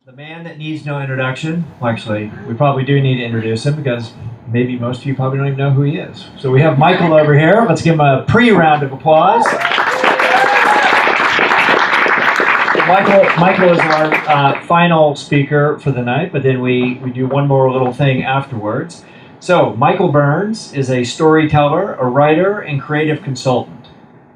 The man that needs no introduction, well, actually, we probably do need to introduce him because maybe most of you probably don't even know who he is. So we have Michael over here. Let's give him a pre-round of applause. Michael is our final speaker for the night, but then we do one more little thing afterwards. So Michael Burns is a storyteller, a writer, and creative consultant.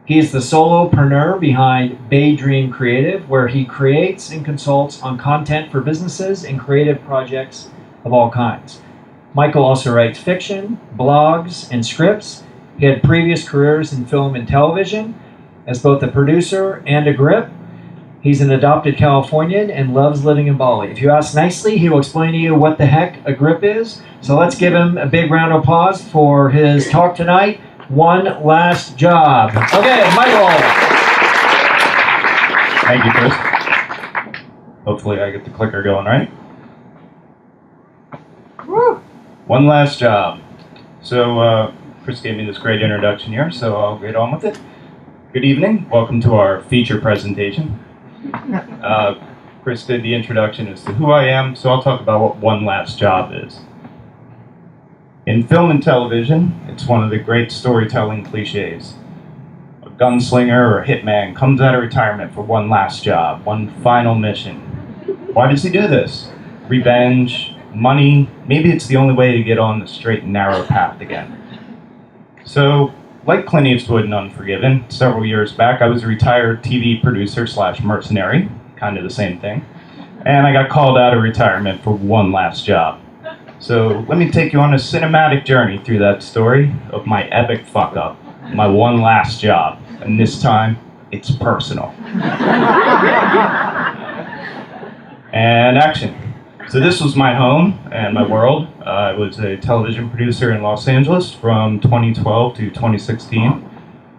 He is the solopreneur behind Baydream Creative, where he creates and consults on content for businesses and creative projects of all kinds. Michael also writes fiction, blogs, and scripts. He had previous careers in film and television as both a producer and a grip. He's an adopted Californian and loves living in Bali. If you ask nicely, he will explain to you what the heck a grip is. So let's give him a big round of applause for his talk tonight. One last job. Okay, Michael. Thank you, Chris. Hopefully I get the clicker going right. Woo. One last job. So Chris gave me this great introduction here, so I'll get on with it. Good evening. Welcome to our feature presentation. Chris did the introduction as to who I am, so I'll talk about what one last job is. In film and television, it's one of the great storytelling cliches. A gunslinger or a hitman comes out of retirement for one last job, one final mission. Why does he do this? Revenge, money, maybe it's the only way to get on the straight and narrow path again. So, like Clint Eastwood in Unforgiven, several years back, I was a retired TV producer / mercenary, kind of the same thing, and I got called out of retirement for one last job. So let me take you on a cinematic journey through that story of my epic fuck up, my one last job, and this time, it's personal. And action. So this was my home and my world. I was a television producer in Los Angeles from 2012 to 2016.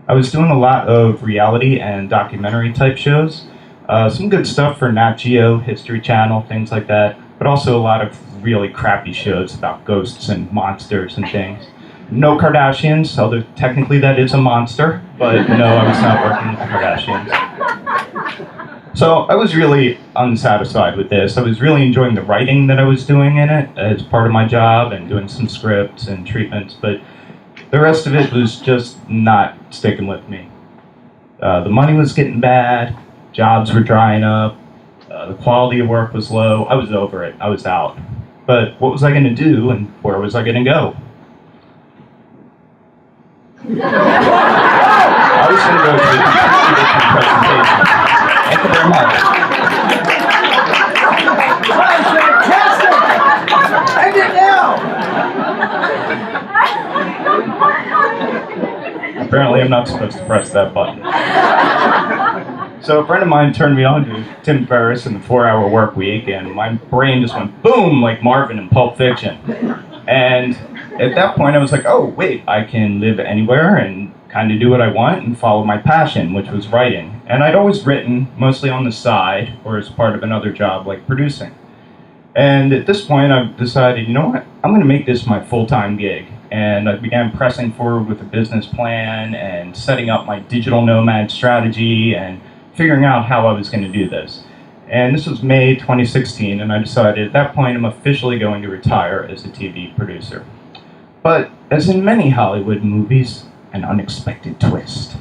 I was doing a lot of reality and documentary type shows. Some good stuff for Nat Geo, History Channel, things like that, but also a lot of really crappy shows about ghosts and monsters and things. No Kardashians, although technically that is a monster, but no, I was not working with the Kardashians. So I was really unsatisfied with this. I was really enjoying the writing that I was doing in it as part of my job and doing some scripts and treatments, but the rest of it was just not sticking with me. The money was getting bad, jobs were drying up, the quality of work was low. I was over it. I was out. But what was I going to do, and where was I going to go? I was going to go to a completely different presentation. Thank you very much. Fantastic! End it now! Apparently I'm not supposed to press that button. So a friend of mine turned me on to Tim Ferriss and the 4-Hour Work Week, and my brain just went boom like Marvin in Pulp Fiction. And at that point I was like, oh wait, I can live anywhere and kind of do what I want and follow my passion, which was writing. And I'd always written, mostly on the side or as part of another job like producing. And at this point I decided, you know what, I'm going to make this my full-time gig. And I began pressing forward with a business plan and setting up my digital nomad strategy and figuring out how I was going to do this. And this was May 2016, and I decided at that point I'm officially going to retire as a TV producer. But as in many Hollywood movies, an unexpected twist.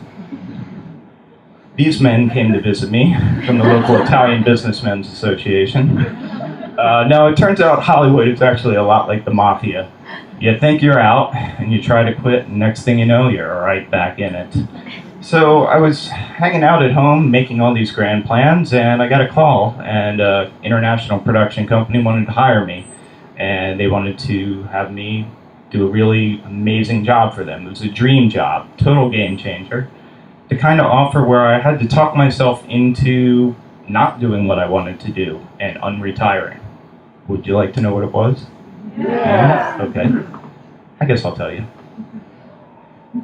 These men came to visit me from the local Italian Businessmen's Association. Now it turns out Hollywood is actually a lot like the mafia. You think you're out, and you try to quit, and next thing you know, you're right back in it. So I was hanging out at home, making all these grand plans, and I got a call, and an international production company wanted to hire me, and they wanted to have me do a really amazing job for them. It was a dream job, total game changer, the kind of offer where I had to talk myself into not doing what I wanted to do and unretiring. Would you like to know what it was? Yeah. Okay. I guess I'll tell you.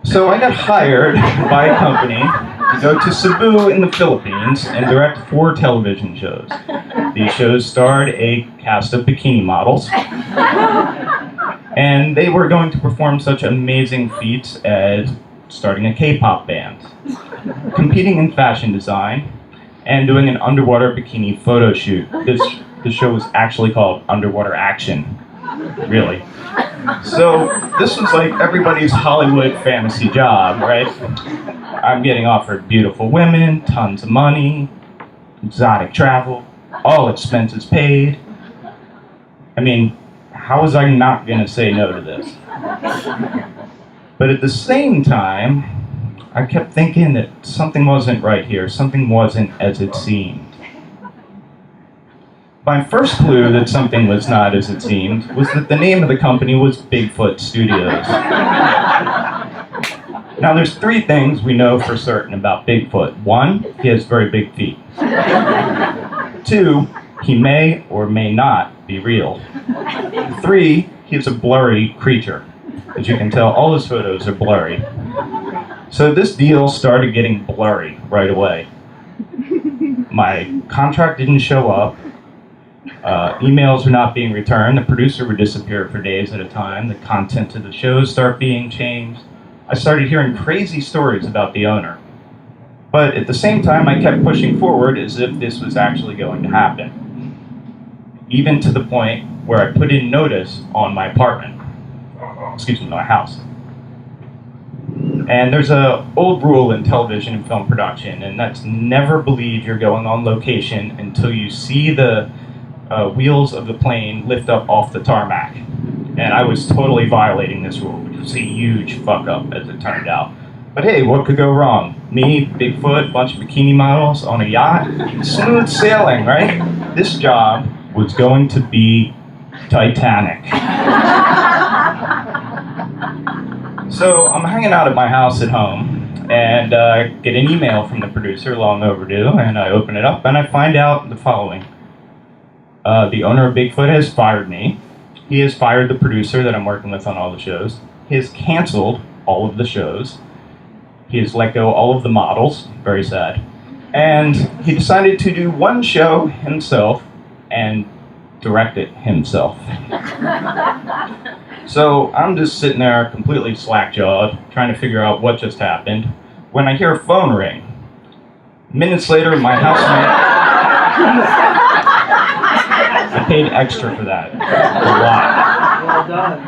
So I got hired by a company to go to Cebu in the Philippines and direct 4 television shows. These shows starred a cast of bikini models. And they were going to perform such amazing feats as starting a K-pop band, competing in fashion design, and doing an underwater bikini photo shoot. This the show was actually called Underwater Action. Really. So this was like everybody's Hollywood fantasy job, right? I'm getting offered beautiful women, tons of money, exotic travel, all expenses paid. I mean, how was I not going to say no to this? But at the same time, I kept thinking that something wasn't right here. Something wasn't as it seemed. My first clue that something was not as it seemed was that the name of the company was Bigfoot Studios. Now, there's 3 things we know for certain about Bigfoot. 1, he has very big feet. 2, he may or may not be real. 3, he is a blurry creature. As you can tell, all his photos are blurry. So this deal started getting blurry right away. My contract didn't show up. Emails were not being returned. The producer would disappear for days at a time. The content of the shows start being changed. I started hearing crazy stories about the owner. But at the same time, I kept pushing forward as if this was actually going to happen. Even to the point where I put in notice on my apartment. My house. And there's an old rule in television and film production, and that's never believe you're going on location until you see the wheels of the plane lift up off the tarmac. And I was totally violating this rule, which was a huge fuck up as it turned out. But hey, what could go wrong? Me, Bigfoot, bunch of bikini models on a yacht, smooth sailing, right? This job was going to be Titanic. So I'm hanging out at my house at home, and I get an email from the producer, long overdue, and I open it up, and I find out the following. The owner of Bigfoot has fired me. He has fired the producer that I'm working with on all the shows. He has canceled all of the shows. He has let go all of the models, very sad. And he decided to do one show himself and direct it himself. So I'm just sitting there completely slack-jawed, trying to figure out what just happened, when I hear a phone ring. Minutes later, my housemate... I paid extra for that. A lot. Well done.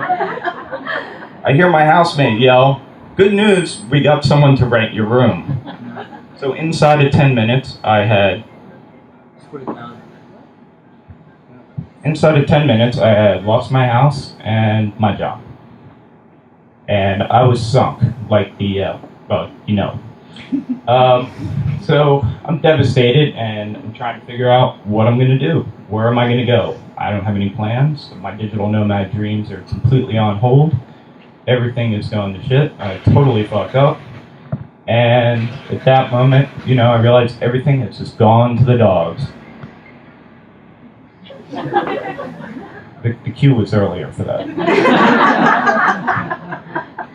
I hear my housemate yell, "Good news, we got someone to rent your room." So inside of 10 minutes, I had lost my house and my job. And I was sunk, like the, So I'm devastated, and I'm trying to figure out what I'm going to do. Where am I going to go? I don't have any plans. My digital nomad dreams are completely on hold. Everything is going to shit. I totally fucked up. And at that moment, I realized everything has just gone to the dogs. The cue was earlier for that.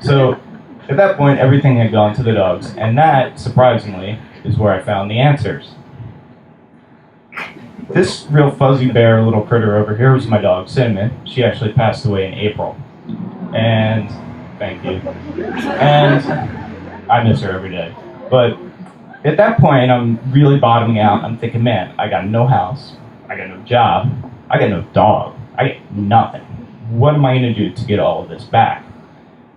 So at that point, everything had gone to the dogs, and that, surprisingly, is where I found the answers. This real fuzzy bear little critter over here was my dog, Cinnamon. She actually passed away in April. And, thank you. And I miss her every day. But at that point, I'm really bottoming out. I'm thinking, man, I got no house, I got no job, I got no dog, I got nothing. What am I going to do to get all of this back?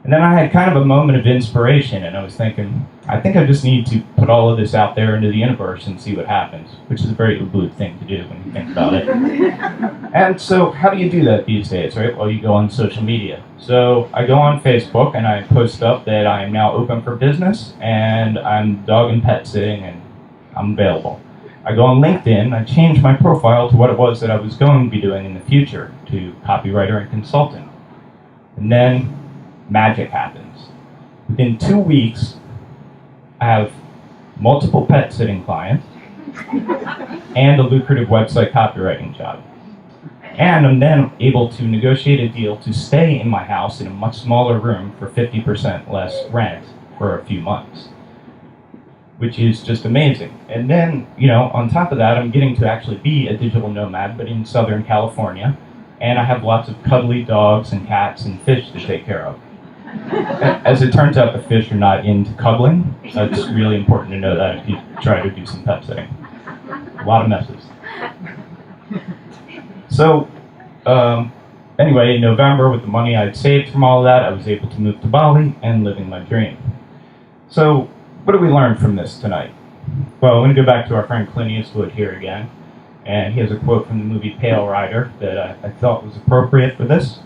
And then I had kind of a moment of inspiration, and I was thinking, I think I just need to put all of this out there into the universe and see what happens, which is a very Ubud thing to do when you think about it. And so how do you do that these days, right? Well, you go on social media. So I go on Facebook, and I post up that I am now open for business, and I'm dog and pet sitting, and I'm available. I go on LinkedIn, I change my profile to what it was that I was going to be doing in the future, to copywriter and consultant. And then magic happens. Within 2 weeks, I have multiple pet sitting clients and a lucrative website copywriting job. And I'm then able to negotiate a deal to stay in my house in a much smaller room for 50% less rent for a few months, which is just amazing. And then, on top of that, I'm getting to actually be a digital nomad, but in Southern California, and I have lots of cuddly dogs and cats and fish to take care of. As it turns out, the fish are not into cuddling. That's really important to know that if you try to do some pet sitting. A lot of messes. So, anyway, in November, with the money I'd saved from all of that, I was able to move to Bali and living my dream. So, what did we learn from this tonight? Well, I'm going to go back to our friend Clint Eastwood here again. And he has a quote from the movie Pale Rider that I thought was appropriate for this.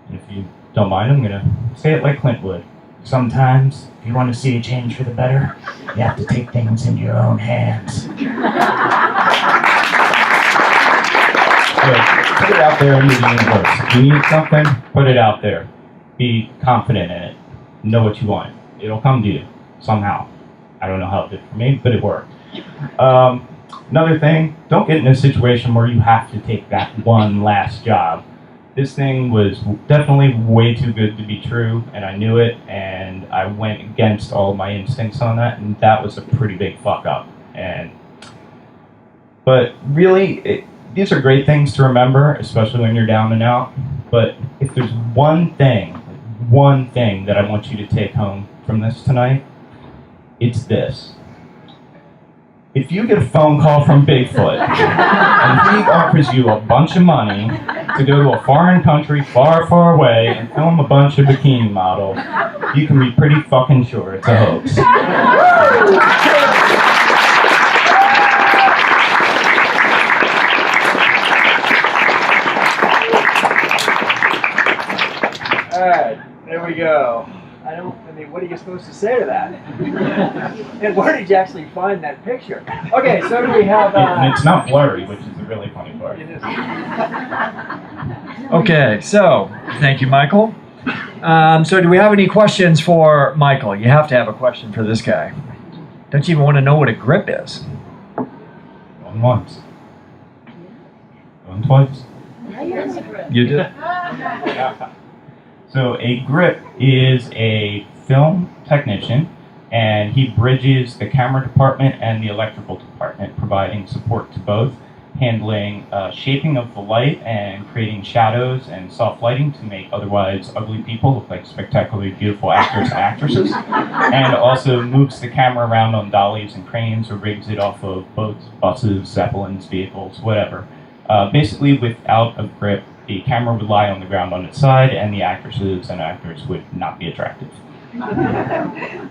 And if you don't mind, I'm going to say it like Clint would. Sometimes, if you want to see a change for the better, you have to take things into your own hands. So, put it out there into the universe. If you need something, put it out there. Be confident in it. Know what you want. It'll come to you, somehow. I don't know how it did for me, but it worked. Another thing, don't get in a situation where you have to take that one last job. This thing was definitely way too good to be true, and I knew it, and I went against all my instincts on that, and that was a pretty big fuck up. But really, these are great things to remember, especially when you're down and out. But if there's one thing that I want you to take home from this tonight, it's this. If you get a phone call from Bigfoot and he offers you a bunch of money to go to a foreign country far, far away and film a bunch of bikini models, you can be pretty fucking sure it's a hoax. Alright, there we go. I mean, what are you supposed to say to that? And where did you actually find that picture? Okay, so do we have... And it's not blurry, which is a really funny part. It is. Okay, so, thank you, Michael. So do we have any questions for Michael? You have to have a question for this guy. Don't you even want to know what a grip is? Going once. Going twice. You do? So a grip is a film technician, and he bridges the camera department and the electrical department, providing support to both, handling shaping of the light and creating shadows and soft lighting to make otherwise ugly people look like spectacularly beautiful actors and actresses, and also moves the camera around on dollies and cranes or rigs it off of boats, buses, zeppelins, vehicles, whatever. Basically, without a grip, the camera would lie on the ground on its side, and the actresses and actors would not be attractive.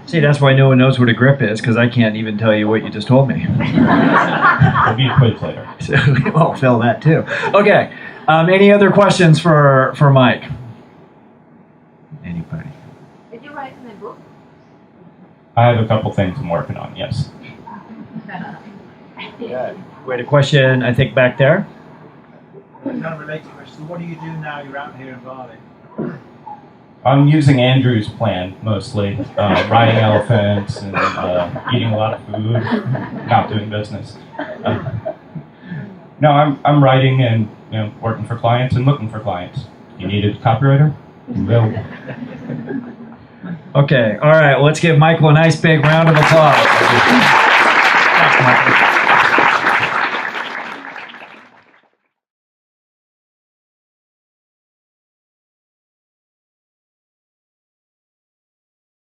See, that's why no one knows what a grip is, because I can't even tell you what you just told me. There'll be a quiz later. So, well, fill that too. Okay. Any other questions for Mike? Anybody? Did you write my book? I have a couple things I'm working on, yes. Good. We had a question, I think, back there. Kind of related question. What do you do now you're out here in Bali? I'm using Andrew's plan mostly, riding elephants and eating a lot of food, not doing business. No, I'm writing and working for clients and looking for clients. You need a copywriter? No. Okay, all right, well, let's give Michael a nice big round of applause. Thanks, Michael.